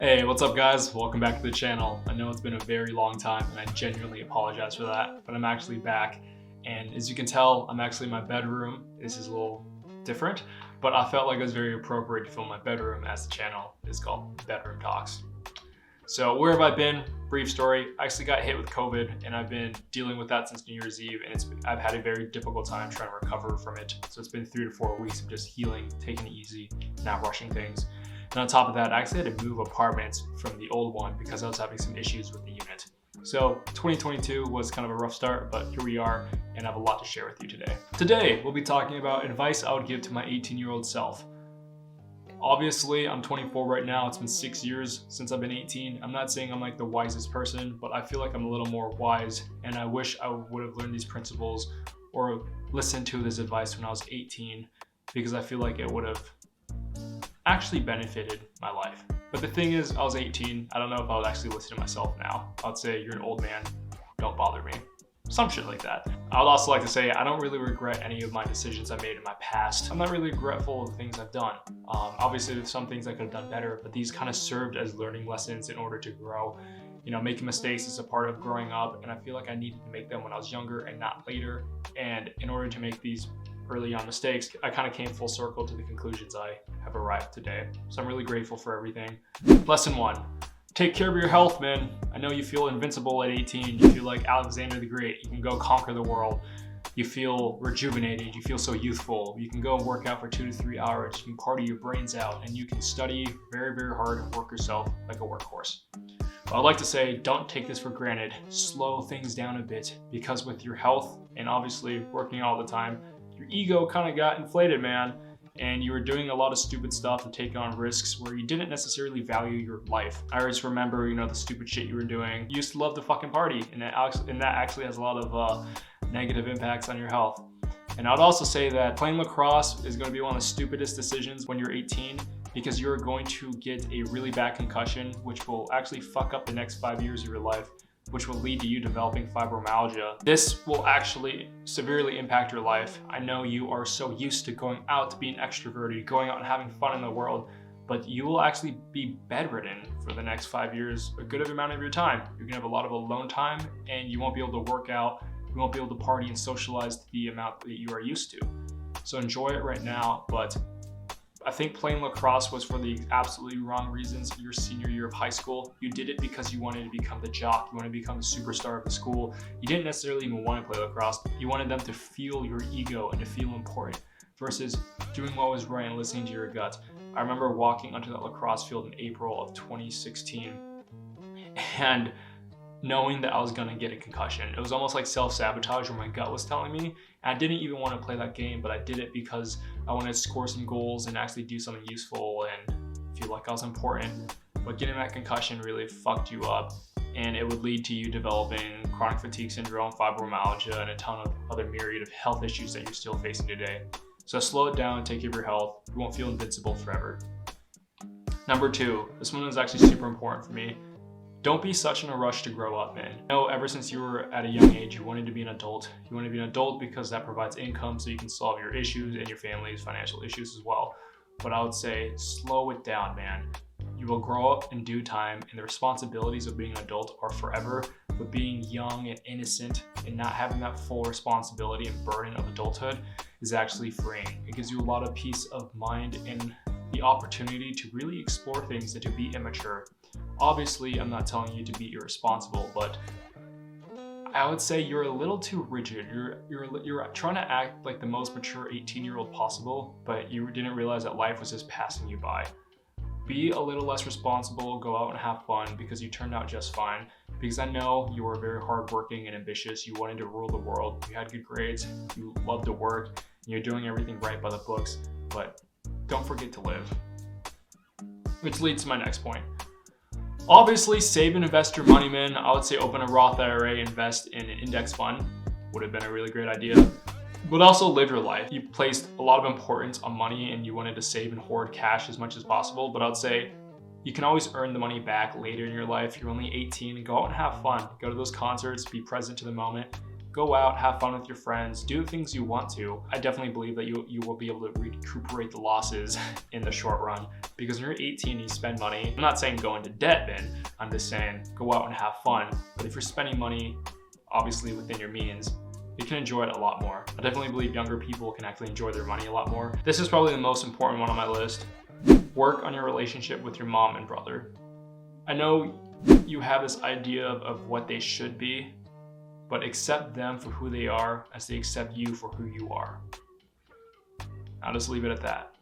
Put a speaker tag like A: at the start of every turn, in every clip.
A: Hey, what's up guys? Welcome back to the channel. I know it's been a very long time and I genuinely apologize for that, but I'm actually back. And as you can tell, I'm actually in my bedroom. This is a little different, but I felt like it was very appropriate to film my bedroom as the channel is called Bedroom Talks. So where have I been? Brief story. I actually got hit with COVID and I've been dealing with that since New Year's Eve, and I've had a very difficult time trying to recover from it. So it's been 3 to 4 weeks of just healing, taking it easy, not rushing things. And on top of that, I actually had to move apartments from the old one because I was having some issues with the unit. So 2022 was kind of a rough start, but here we are, and I have a lot to share with you today. Today, we'll be talking about advice I would give to my 18-year-old self. Obviously, I'm 24 right now. It's been 6 years since I've been 18. I'm not saying I'm like the wisest person, but I feel like I'm a little more wise, and I wish I would have learned these principles or listened to this advice when I was 18, because I feel like it would have actually benefited my life. But the thing is, I was 18. I don't know if I would actually listen to myself now. I'd say, you're an old man, don't bother me. Some shit like that. I would also like to say, I don't really regret any of my decisions I made in my past. I'm not really regretful of the things I've done. Obviously, there's some things I could have done better, but these kind of served as learning lessons in order to grow. You know, making mistakes is a part of growing up, and I feel like I needed to make them when I was younger and not later. And in order to make these early on mistakes, I kind of came full circle to the conclusions I have arrived today. So I'm really grateful for everything. Lesson 1, take care of your health, man. I know you feel invincible at 18. You feel like Alexander the Great. You can go conquer the world. You feel rejuvenated. You feel so youthful. You can go and work out for 2 to 3 hours. You can party your brains out, and you can study very, very hard and work yourself like a workhorse. But I'd like to say, don't take this for granted. Slow things down a bit, because with your health and obviously working all the time, your ego kind of got inflated, man, and you were doing a lot of stupid stuff to take on risks where you didn't necessarily value your life. I just remember, you know, the stupid shit you were doing. You used to love to fucking party, and that actually has a lot of negative impacts on your health. And I'd also say that playing lacrosse is going to be one of the stupidest decisions when you're 18, because you're going to get a really bad concussion, which will actually fuck up the next 5 years of your life, which will lead to you developing fibromyalgia. This will actually severely impact your life. I know you are so used to going out, being extroverted, going out and having fun in the world, but you will actually be bedridden for the next 5 years, a good amount of your time. You're gonna have a lot of alone time, and you won't be able to work out, you won't be able to party and socialize to the amount that you are used to. So enjoy it right now, but I think playing lacrosse was for the absolutely wrong reasons. Your senior year of high school, you did it because you wanted to become the jock, you wanted to become the superstar of the school. You didn't necessarily even want to play lacrosse. You wanted them to feel your ego and to feel important, versus doing what was right and listening to your gut. I remember walking onto that lacrosse field in April of 2016 and knowing that I was gonna get a concussion. It was almost like self-sabotage, where my gut was telling me. And I didn't even want to play that game, but I did it because I wanted to score some goals and actually do something useful and feel like I was important. But getting that concussion really fucked you up, and it would lead to you developing chronic fatigue syndrome, fibromyalgia, and a ton of other myriad of health issues that you're still facing today. So slow it down and take care of your health. You won't feel invincible forever. Number 2, this one is actually super important for me. Don't be such in a rush to grow up, man. I know ever since you were at a young age, you wanted to be an adult. You want to be an adult because that provides income so you can solve your issues and your family's financial issues as well. But I would say, slow it down, man. You will grow up in due time, and the responsibilities of being an adult are forever. But being young and innocent and not having that full responsibility and burden of adulthood is actually freeing. It gives you a lot of peace of mind and the opportunity to really explore things and to be immature. Obviously, I'm not telling you to be irresponsible, but I would say you're a little too rigid. You're trying to act like the most mature 18-year-old possible, but you didn't realize that life was just passing you by. Be a little less responsible, go out and have fun, because you turned out just fine. Because I know you were very hardworking and ambitious. You wanted to rule the world. You had good grades. You loved to work. And you're doing everything right by the books, but don't forget to live. Which leads to my next point. Obviously, save and invest your money, man. I would say open a Roth IRA, invest in an index fund. Would have been a really great idea. But also live your life. You placed a lot of importance on money and you wanted to save and hoard cash as much as possible. But I would say you can always earn the money back later in your life. You're only 18, and go out and have fun. Go to those concerts, be present to the moment. go out, have fun with your friends, do the things you want to. I definitely believe that you will be able to recuperate the losses in the short run, because when you're 18, you spend money. I'm not saying go into debt, Ben. I'm just saying go out and have fun. But if you're spending money, obviously within your means, you can enjoy it a lot more. I definitely believe younger people can actually enjoy their money a lot more. This is probably the most important one on my list. Work on your relationship with your mom and brother. I know you have this idea of what they should be, but accept them for who they are as they accept you for who you are. I'll just leave it at that.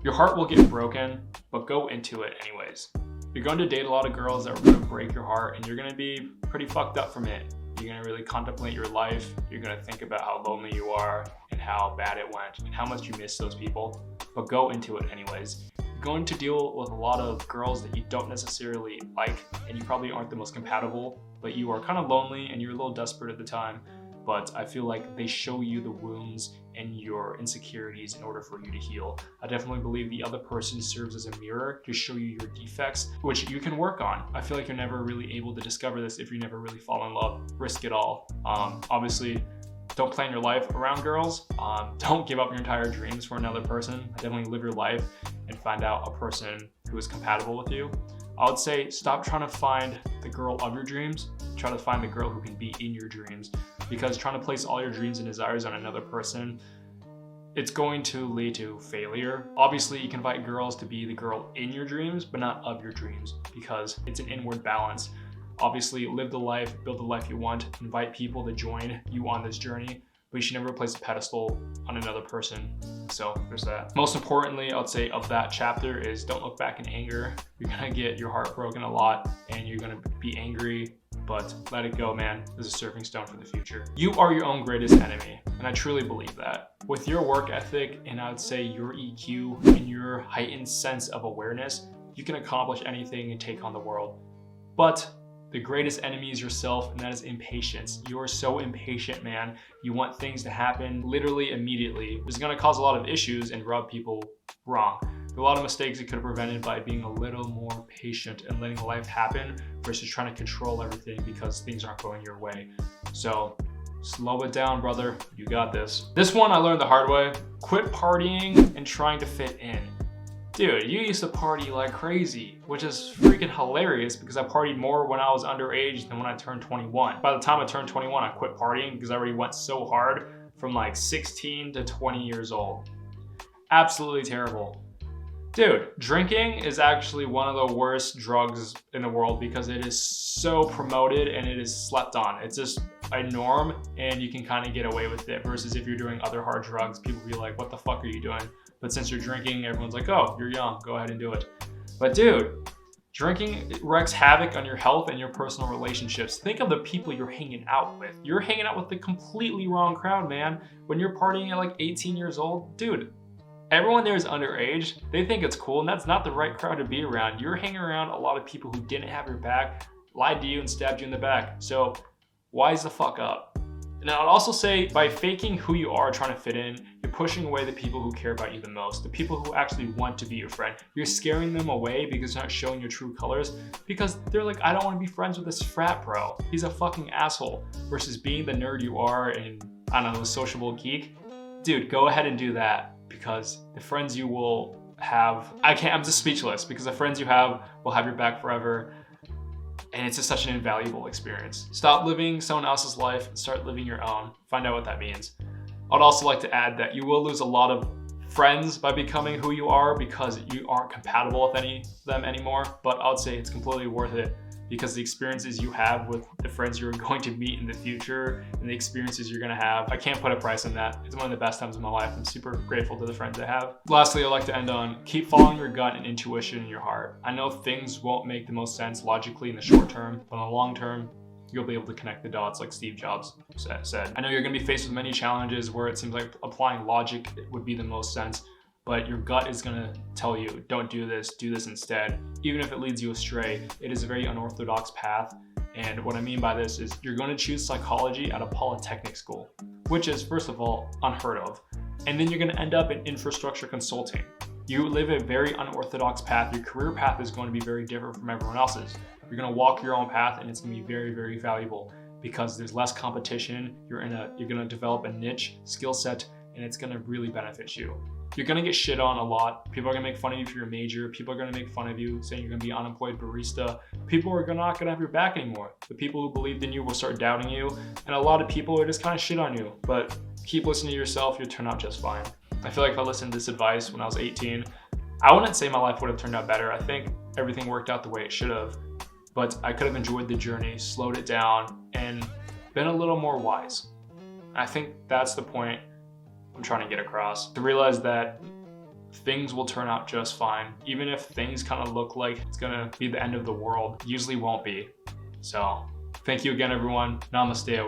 A: Your heart will get broken, but go into it anyways. You're going to date a lot of girls that are going to break your heart, and you're going to be pretty fucked up from it. You're going to really contemplate your life. You're going to think about how lonely you are and how bad it went and how much you miss those people, but go into it anyways. You're going to deal with a lot of girls that you don't necessarily like, and you probably aren't the most compatible, but you are kind of lonely and you're a little desperate at the time. But I feel like they show you the wounds and your insecurities in order for you to heal. I definitely believe the other person serves as a mirror to show you your defects, which you can work on. I feel like you're never really able to discover this if you never really fall in love. Risk it all. Obviously, don't plan your life around girls. Don't give up your entire dreams for another person. Definitely live your life and find out a person who is compatible with you. I would say stop trying to find the girl of your dreams. Try to find the girl who can be in your dreams, because trying to place all your dreams and desires on another person, it's going to lead to failure. Obviously, you can invite girls to be the girl in your dreams, but not of your dreams, because it's an inward balance. Obviously, live the life, build the life you want, invite people to join you on this journey, but you should never place a pedestal on another person. So there's that. Most importantly, I would say of that chapter is don't look back in anger. You're gonna get your heart broken a lot and you're gonna be angry, but let it go, man. There's a surfing stone for the future. You are your own greatest enemy, and I truly believe that. With your work ethic, and I would say your EQ and your heightened sense of awareness, you can accomplish anything and take on the world. But the greatest enemy is yourself, and that is impatience. You're so impatient, man. You want things to happen literally immediately. It's gonna cause a lot of issues and rub people wrong. There are a lot of mistakes you could have prevented by being a little more patient and letting life happen versus trying to control everything because things aren't going your way. So slow it down, brother. You got this. This one I learned the hard way. Quit partying and trying to fit in. Dude, you used to party like crazy, which is freaking hilarious because I partied more when I was underage than when I turned 21. By the time I turned 21, I quit partying because I already went so hard from like 16 to 20 years old. Absolutely terrible. Dude, drinking is actually one of the worst drugs in the world because it is so promoted and it is slept on. It's just a norm and you can kind of get away with it versus if you're doing other hard drugs, people be like, what the fuck are you doing? But since you're drinking, everyone's like, oh, you're young, go ahead and do it. But dude, drinking wreaks havoc on your health and your personal relationships. Think of the people you're hanging out with. You're hanging out with the completely wrong crowd, man. When you're partying at like 18 years old, dude, everyone there is underage. They think it's cool, and that's not the right crowd to be around. You're hanging around a lot of people who didn't have your back, lied to you, and stabbed you in the back. So wise the fuck up. Now, I'd also say by faking who you are, trying to fit in, you're pushing away the people who care about you the most, the people who actually want to be your friend. You're scaring them away because you're not showing your true colors because they're like, I don't want to be friends with this frat bro. He's a fucking asshole. Versus being the nerd you are and, I don't know, the sociable geek. Dude, go ahead and do that because the friends you will have, I'm just speechless because the friends you have will have your back forever. And it's just such an invaluable experience. Stop living someone else's life and start living your own. Find out what that means. I'd also like to add that you will lose a lot of friends by becoming who you are because you aren't compatible with any of them anymore. But I would say it's completely worth it because the experiences you have with the friends you're going to meet in the future and the experiences you're gonna have, I can't put a price on that. It's one of the best times of my life. I'm super grateful to the friends I have. Lastly, I'd like to end on keep following your gut and intuition in your heart. I know things won't make the most sense logically in the short term, but in the long term, you'll be able to connect the dots like Steve Jobs said. I know you're gonna be faced with many challenges where it seems like applying logic would be the most sense, but your gut is gonna tell you, don't do this instead. Even if it leads you astray, it is a very unorthodox path. And what I mean by this is you're gonna choose psychology at a polytechnic school, which is, first of all, unheard of. And then you're gonna end up in infrastructure consulting. You live a very unorthodox path. Your career path is going to be very different from everyone else's. You're gonna walk your own path and it's gonna be very, very valuable. because there's less competition. You're gonna develop a niche skill set, and it's gonna really benefit you. You're gonna get shit on a lot. People are gonna make fun of you for your major. People are gonna make fun of you, saying you're gonna be unemployed barista. People are not gonna have your back anymore. The people who believed in you will start doubting you, and a lot of people are just kind of shit on you. But keep listening to yourself, you'll turn out just fine. I feel like if I listened to this advice when I was 18, I wouldn't say my life would have turned out better. I think everything worked out the way it should have, but I could have enjoyed the journey, slowed it down, and been a little more wise. I think that's the point I'm trying to get across, to realize that things will turn out just fine. Even if things kind of look like it's gonna be the end of the world, usually won't be. So thank you again, everyone. Namaste.